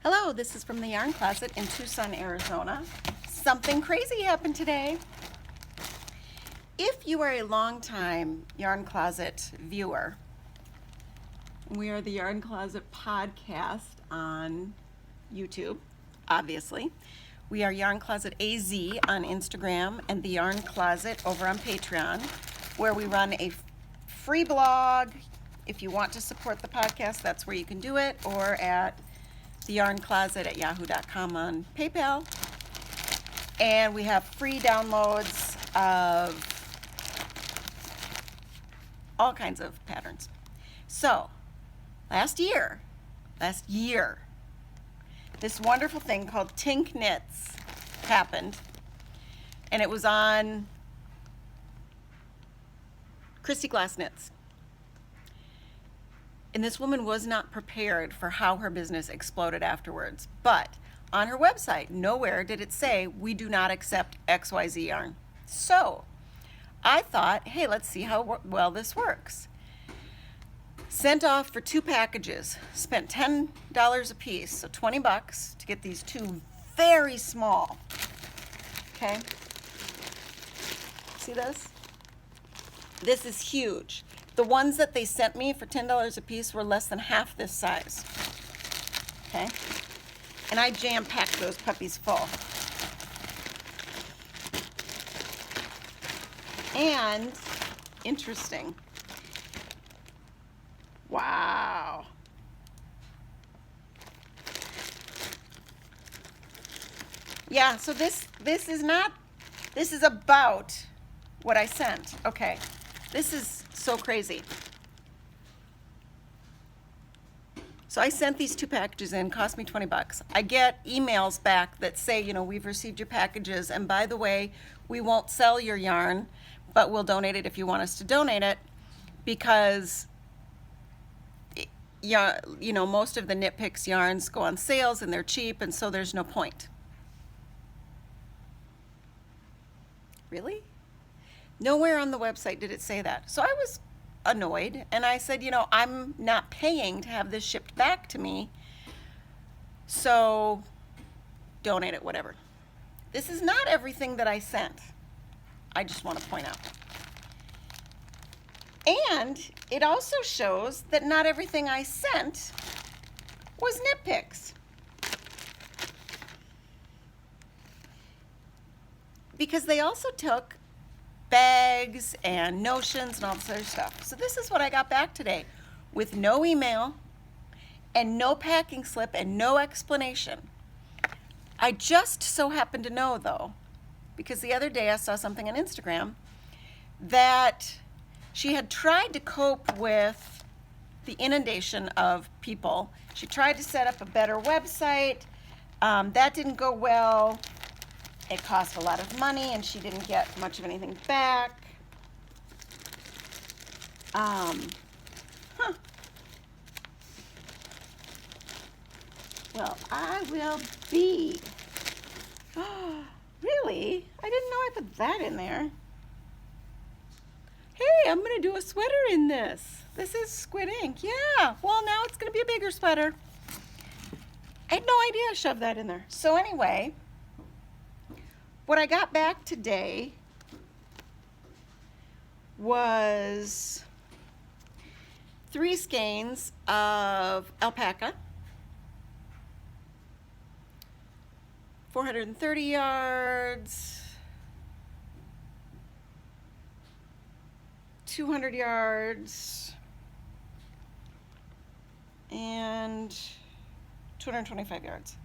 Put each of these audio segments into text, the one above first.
Hello, this is from the Yarn Closet in Tucson, Arizona. Something crazy happened today. If you are a longtime Yarn Closet viewer, we are the Yarn Closet podcast on YouTube, obviously. We are Yarn Closet AZ on Instagram and the Yarn Closet over on Patreon, where we run a free blog. If you want to support the podcast, that's where you can do it, or at TheYarnCloset@yahoo.com on PayPal. And we have free downloads of all kinds of patterns. So, last year, this wonderful thing called Tink Knits happened. And it was on Christy Glass Knits. And this woman was not prepared for how her business exploded afterwards. But on her website, nowhere did it say, we do not accept XYZ yarn. So I thought, hey, let's see how well this works. Sent off for 2 packages, spent $10 a piece, so 20 bucks to get these 2 very small. Okay. See this? This is huge. The ones that they sent me for $10 a piece were less than half this size. Okay? And I jam-packed those puppies full. And, interesting. Wow. Yeah, so this is about what I sent. Okay. This is so crazy. So I sent these 2 packages in, cost me 20 bucks. I get emails back that say, you know, we've received your packages, and by the way, we won't sell your yarn, but we'll donate it if you want us to donate it, because you know, most of the Knit Picks yarns go on sales and they're cheap, and so there's no point. Really? Nowhere on the website did it say that. So I was annoyed, and I said, you know, I'm not paying to have this shipped back to me, so donate it, whatever. This is not everything that I sent. I just want to point out. And it also shows that not everything I sent was Knit Picks. Because they also took bags and notions and all this other stuff. So this is what I got back today, with no email and no packing slip and no explanation. I just so happened to know, though, because the other day I saw something on Instagram that she had tried to cope with the inundation of people. She tried to set up a better website. That didn't go well. It cost a lot of money, and she didn't get much of anything back. Well, I will be. Really? I didn't know I put that in there. Hey, I'm going to do a sweater in this. This is squid ink. Yeah, well, now it's going to be a bigger sweater. I had no idea I shoved that in there. So anyway, what I got back today was 3 skeins of alpaca, 430 yards, 200 yards, and 225 yards.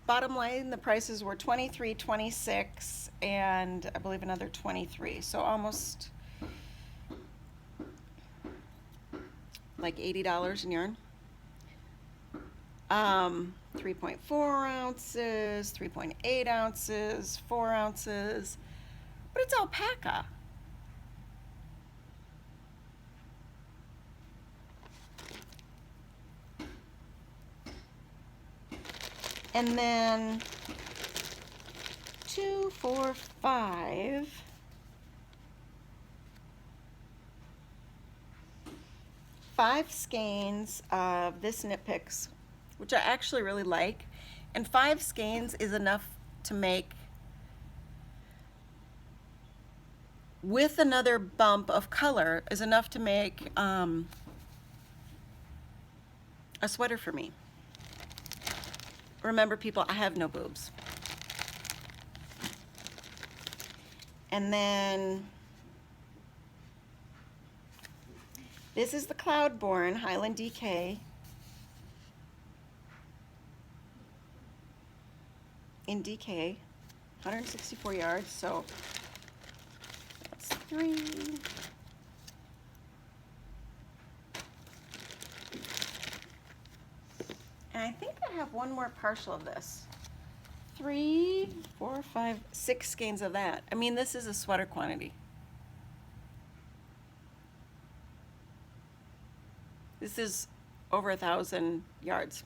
Bottom line, the prices were $23, $26, and I believe another $23. So almost like $80 in yarn. 3.4 ounces, 3.8 ounces, 4 ounces, but it's alpaca. And then 2, 4, 5, 5 skeins of this Knit Picks, which I actually really like, and 5 skeins is enough to make, with another bump of color, is enough to make a sweater for me. Remember, people, I have no boobs. And then this is the Cloudborn Highland DK in DK, 164 yards, so that's 3. And I think I have one more partial of this. 3, 4, 5, 6 skeins of that. I mean, this is a sweater quantity. This is over 1,000 yards.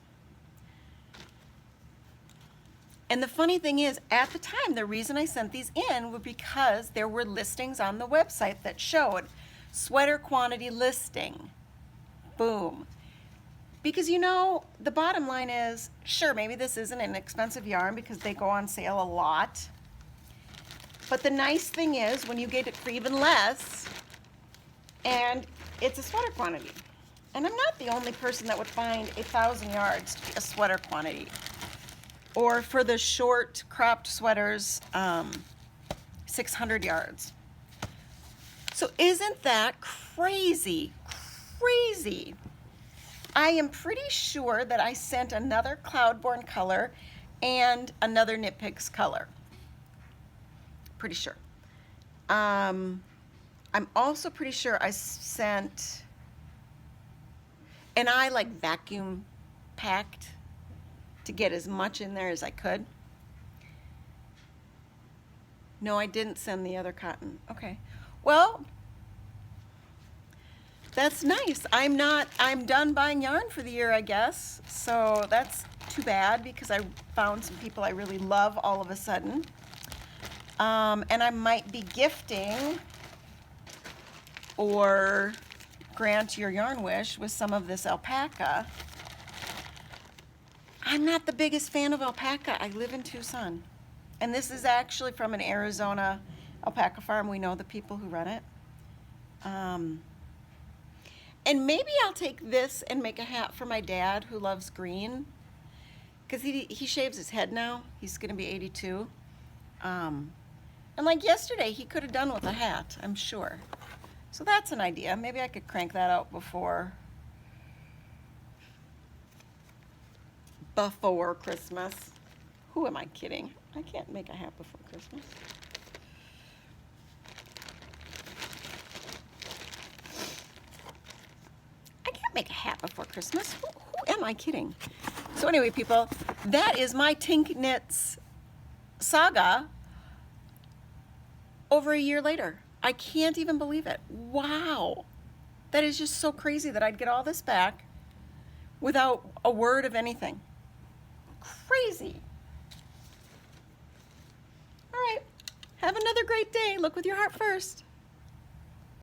And the funny thing is, at the time, the reason I sent these in was because there were listings on the website that showed sweater quantity listing. Boom. Because, you know, the bottom line is, sure, maybe this isn't an expensive yarn because they go on sale a lot. But the nice thing is when you get it for even less, and it's a sweater quantity. And I'm not the only person that would find 1,000 yards to be a sweater quantity. Or for the short cropped sweaters, 600 yards. So isn't that crazy? Crazy. I am pretty sure that I sent another Cloudborn color and another Knit Picks color. Pretty sure. I'm also pretty sure I sent, and I like vacuum packed to get as much in there as I could. No, I didn't send the other cotton. Okay. Well, that's nice. I'm done buying yarn for the year, I guess. So that's too bad because I found some people I really love all of a sudden. And I might be gifting or grant your yarn wish with some of this alpaca. I'm not the biggest fan of alpaca. I live in Tucson. And this is actually from an Arizona alpaca farm. We know the people who run it. And maybe I'll take this and make a hat for my dad who loves green. Because he shaves his head now. He's going to be 82. And like yesterday, he could have done with a hat, I'm sure. So that's an idea. Maybe I could crank that out before Christmas. Who am I kidding? I can't make a hat before Christmas. I can't make a hat before Christmas. Who am I kidding? So anyway, people, that is my Tink Knits saga over a year later. I can't even believe it. Wow. That is just so crazy that I'd get all this back without a word of anything. Crazy. All right. Have another great day. Look with your heart first.